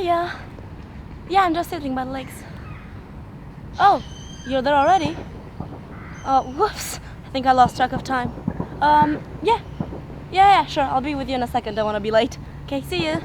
Yeah. Yeah, I'm just sitting by the lakes. Oh, you're there already? Whoops. I think I lost track of time. Yeah. Yeah, sure. I'll be with you in a second. Don't want to be late. Okay, see you.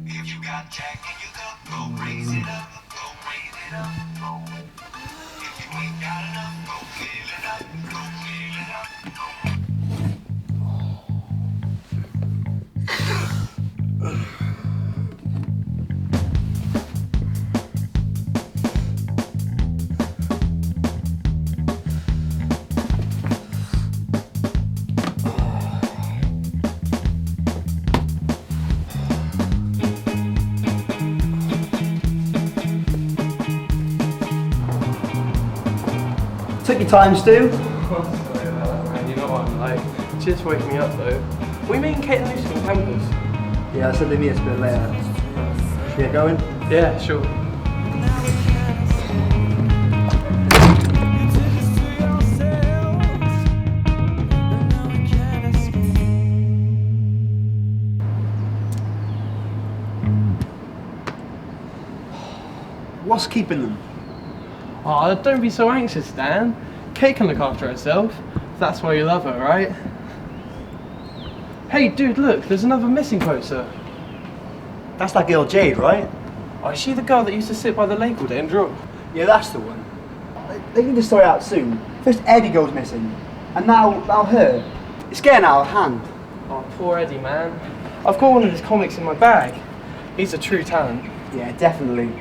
If you got Jack in your cup, go raise it up, go raise it up. If you ain't got enough, go fill it up, go fill it up. Took your time, Stu. Oh, sorry about that, man. You know what I'm like. Cheers for waking me up, though. We meeting Kate and Lucy on campus? Yeah, I said they meet us a bit later. Should we get going? Yeah, sure. What's keeping them? Oh, don't be so anxious, Dan. Kate can look after herself. That's why you love her, right? Hey, dude, look, there's another missing poster. That's that girl Jade, right? Oh, is she the girl that used to sit by the lake all day and draw? Yeah, that's the one. They need to sort it out soon. First Eddie goes missing, and now her. It's getting out of hand. Oh, poor Eddie, man. I've got one of his comics in my bag. He's a true talent. Yeah, definitely.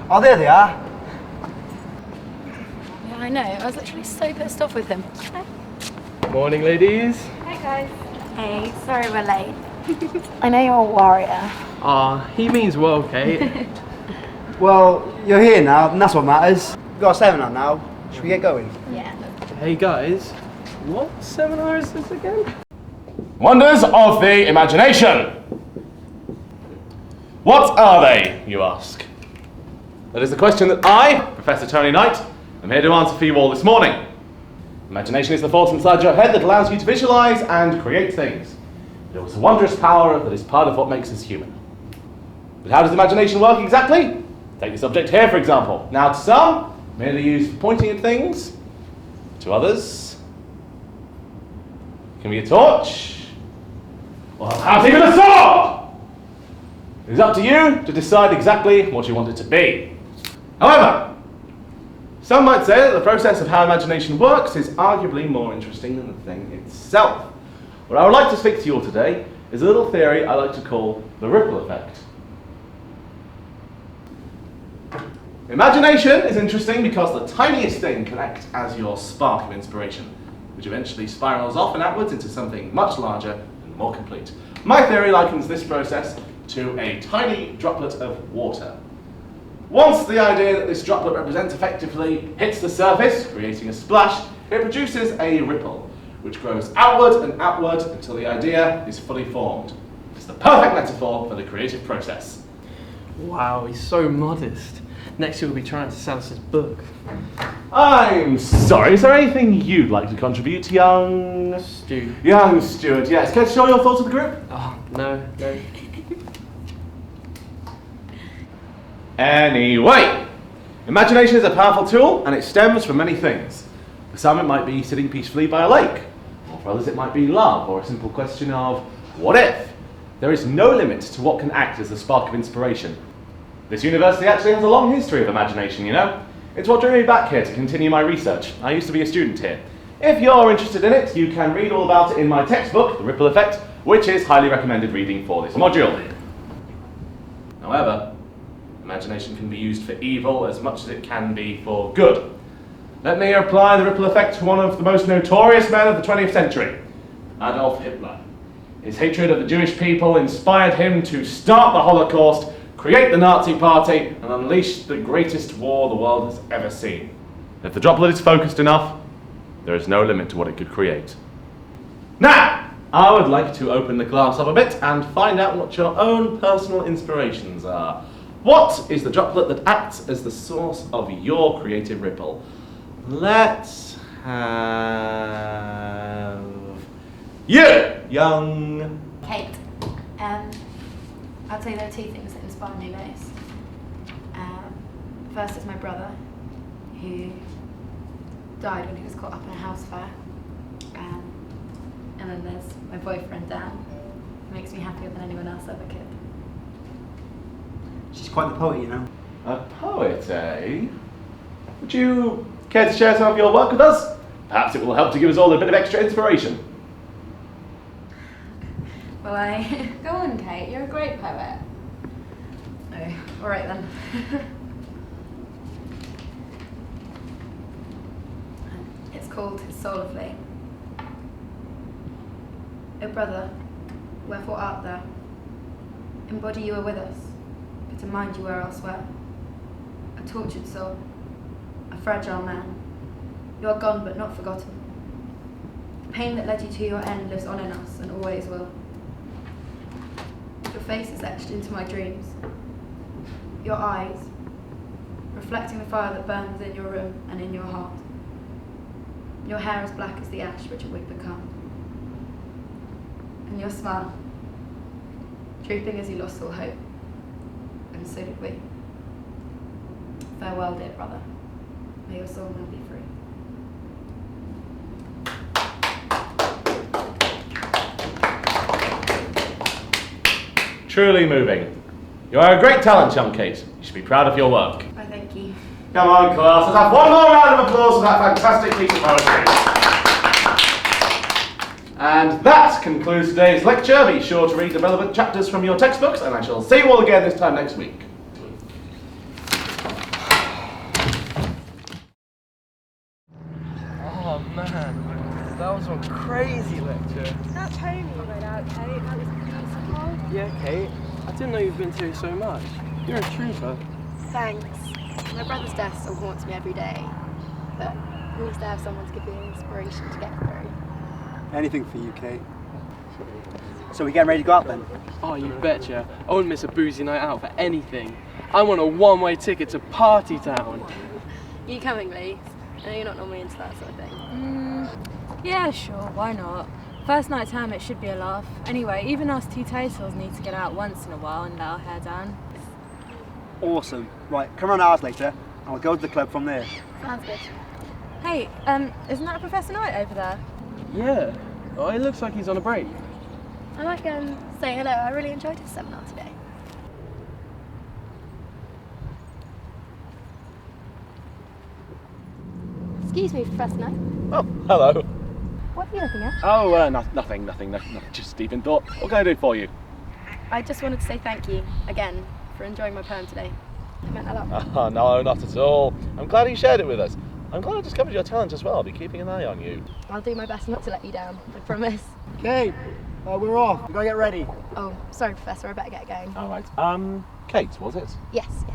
Oh, there they are. Yeah, I know. I was literally so pissed off with him. Hi. Morning, ladies. Hi, guys. Hey, sorry we're late. I know you're a warrior. Ah, he means well, Kate. Well, you're here now, and that's what matters. We've got a seminar now. Should we get going? Yeah. Hey, guys. What seminar is this again? Wonders of the imagination. What are they, you ask? That is the question that I, Professor Tony Knight, am here to answer for you all this morning. Imagination is the force inside your head that allows you to visualize and create things. It is a wondrous power that is part of what makes us human. But how does imagination work exactly? Take this object here, for example. Now, to some, merely used for pointing at things. To others, it can be a torch, or perhaps even a sword! It is up to you to decide exactly what you want it to be. However, some might say that the process of how imagination works is arguably more interesting than the thing itself. What I would like to speak to you all today is a little theory I like to call the ripple effect. Imagination is interesting because the tiniest thing can act as your spark of inspiration, which eventually spirals off and outwards into something much larger and more complete. My theory likens this process to a tiny droplet of water. Once the idea that this droplet represents effectively hits the surface, creating a splash, it produces a ripple, which grows outward and outward until the idea is fully formed. It's the perfect metaphor for the creative process. Wow, he's so modest. Next year we'll be trying to sell us his book. I'm sorry, is there anything you'd like to contribute, young... Stu. Young Stuart, yes. Care to share your thoughts with the group? Oh, no. Anyway, imagination is a powerful tool and it stems from many things. For some it might be sitting peacefully by a lake, or for others it might be love, or a simple question of what if? There is no limit to what can act as the spark of inspiration. This university actually has a long history of imagination, you know. It's what drew me back here to continue my research. I used to be a student here. If you're interested in it, you can read all about it in my textbook, The Ripple Effect, which is highly recommended reading for this module. However, imagination can be used for evil as much as it can be for good. Let me apply the ripple effect to one of the most notorious men of the 20th century, Adolf Hitler. His hatred of the Jewish people inspired him to start the Holocaust, create the Nazi Party, and unleash the greatest war the world has ever seen. If the droplet is focused enough, there is no limit to what it could create. Now, I would like to open the class up a bit and find out what your own personal inspirations are. What is the droplet that acts as the source of your creative ripple? Let's have you, young Kate. I'd say there are two things that inspire me most. First is my brother, who died when he was caught up in a house fire. And then there's my boyfriend, Dan, who makes me happier than anyone else ever could. She's quite the poet, you know. A poet, eh? Would you care to share some of your work with us? Perhaps it will help to give us all a bit of extra inspiration. Well, Go on, Kate, you're a great poet. Oh, alright then. It's called His Solar Flame. O brother, wherefore art thou? In body you are with us, but in mind you are elsewhere. A tortured soul, a fragile man. You are gone but not forgotten. The pain that led you to your end lives on in us and always will. Your face is etched into my dreams. Your eyes, reflecting the fire that burns in your room and in your heart. Your hair is black as the ash which it would become. And your smile, drooping as you lost all hope. And so did we. Farewell, dear brother. May your soul now be free. Truly moving. You are a great talent, young Kate. You should be proud of your work. I thank you. Come on, class, let's have one more round of applause for that fantastic piece of poetry. And that concludes today's lecture. Be sure to read the relevant chapters from your textbooks, and I shall see you all again this time next week. Oh man, that was one crazy lecture. That poem you read out, Kate, that was beautiful. Yeah, Kate, I didn't know you've been through so much. You're a trooper. Thanks. My brother's death still haunts me every day, but at least I have someone to give me inspiration to get through. Anything for you, Kate. So we getting ready to go out then? Oh, you betcha. I wouldn't miss a boozy night out for anything. I want a one-way ticket to Party Town. You coming, Lee? I know you're not normally into that sort of thing. Yeah, sure, why not? First night time, it should be a laugh. Anyway, even us teetotals need to get out once in a while and let our hair down. Awesome. Right, come around hours later, and I'll go to the club from there. Sounds good. Hey, isn't that Professor Knight over there? Yeah. Oh, it looks like he's on a break. I like say hello. I really enjoyed his seminar today. Excuse me, Professor Knight. Oh, hello. What are you looking at? Oh, nothing, just deep in thought. What can I do for you? I just wanted to say thank you again for enjoying my poem today. It meant a lot. Oh, no, not at all. I'm glad you shared it with us. I'm glad I discovered your talent as well. I'll be keeping an eye on you. I'll do my best not to let you down, I promise. Kate, we're off. We gotta get ready. Oh, sorry, Professor, I better get going. All right. Kate, was it? Yes, yeah.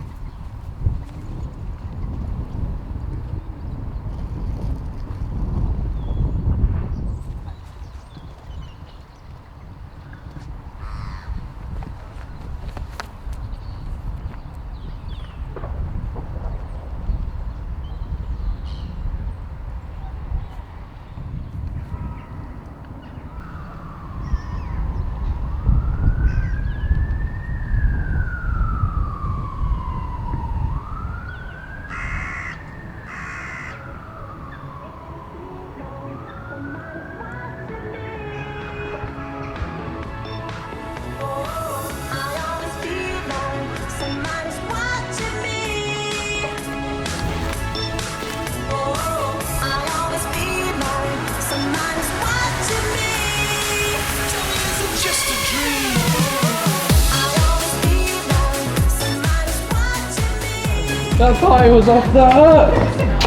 That party was off the hook!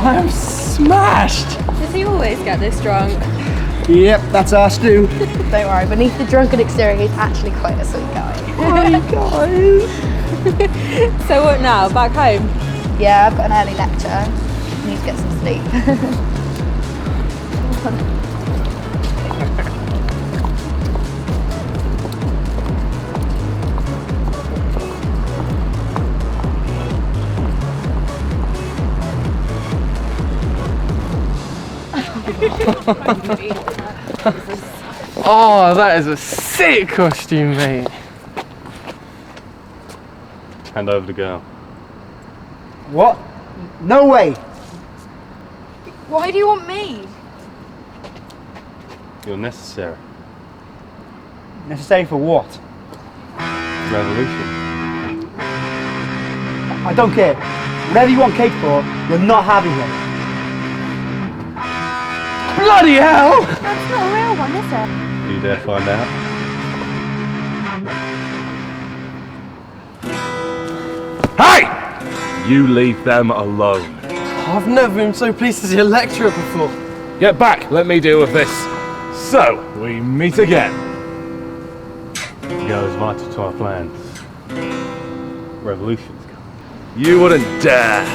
I am smashed! Does he always get this drunk? Yep, that's our Stu. Don't worry, beneath the drunken exterior, he's actually quite a sweet guy. Hi guys. So what now? Back home? Yeah, I've got an early lecture. Need to get some sleep. Oh, that is a sick costume, mate. Hand over the girl. What? No way. Why do you want me? You're necessary. Necessary for what? Revolution. I don't care. Whatever you want Kate for, you're not having her. Bloody hell! That's not a real one, is it? You dare find out? Hey! You leave them alone. I've never been so pleased to see a lecturer before. Get back, let me deal with this. So, we meet again. Goes vital to our plans. Revolution's coming. You wouldn't dare.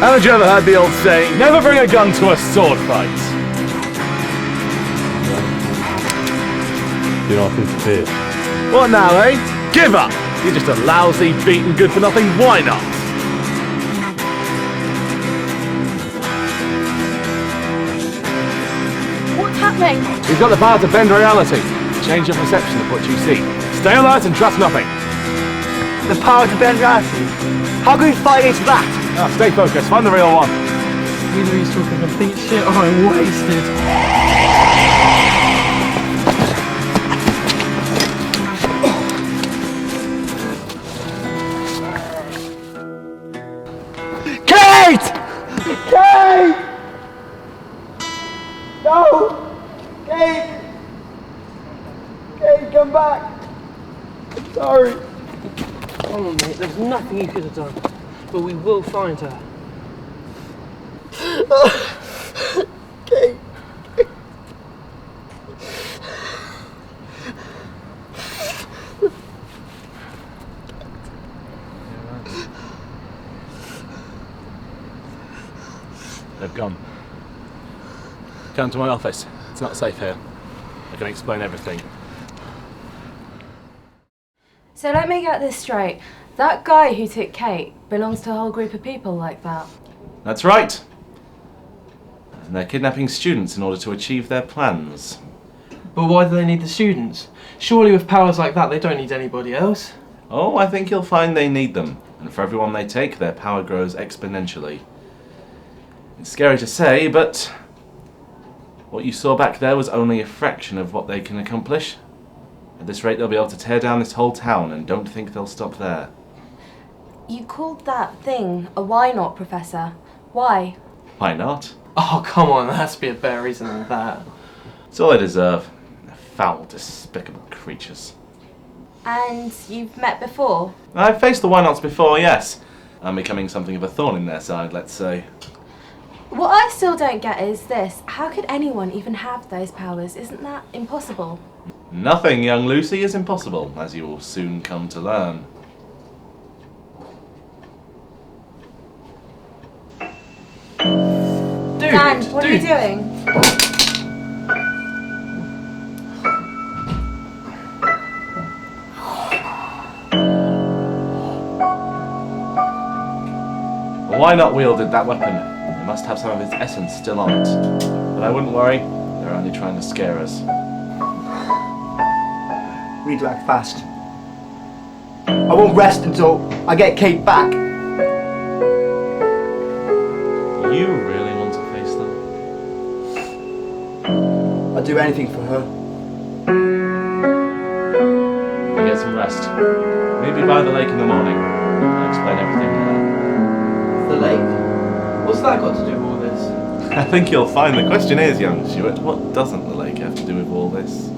Haven't you ever heard the old saying, never bring a gun to a sword fight? Do not interfere. What now, eh? Give up! You're just a lousy, beaten, good-for-nothing why-not? What's happening? You've got the power to bend reality. Change your perception of what you see. Stay alert and trust nothing. The power to bend reality. How can we fight against that? Now, stay focused. Find the real one. Either he's talking complete shit or I'm wasted. Kate! Kate! No! Kate! Kate, come back! I'm sorry. Come on, mate, there's nothing you could have done. But we will find her. Kate. They've gone. Come to my office. It's not safe here. I can explain everything. So let me get this straight. That guy who took Kate belongs to a whole group of people like that. That's right. And they're kidnapping students in order to achieve their plans. But why do they need the students? Surely with powers like that, they don't need anybody else. Oh, I think you'll find they need them. And for everyone they take, their power grows exponentially. It's scary to say, but what you saw back there was only a fraction of what they can accomplish. At this rate, they'll be able to tear down this whole town, and don't think they'll stop there. You called that thing a why not, Professor? Why? Why not? Oh, come on, there has to be a better reason than that. It's all they deserve. They're foul, despicable creatures. And you've met before? I've faced the why-nots before, yes. I'm becoming something of a thorn in their side, let's say. What I still don't get is this. How could anyone even have those powers? Isn't that impossible? Nothing, young Lucy, is impossible, as you will soon come to learn. Dan, what are you doing? The why-not wielded that weapon. It must have some of its essence still on it. But I wouldn't worry, they're only trying to scare us. We need to act fast. I won't rest until I get Kate back. You really want to face them? I'd do anything for her. You get some rest. Maybe by the lake in the morning. I'll explain everything there. The lake? What's that got to do with all this? I think you'll find the question is, young Stuart, what doesn't the lake have to do with all this?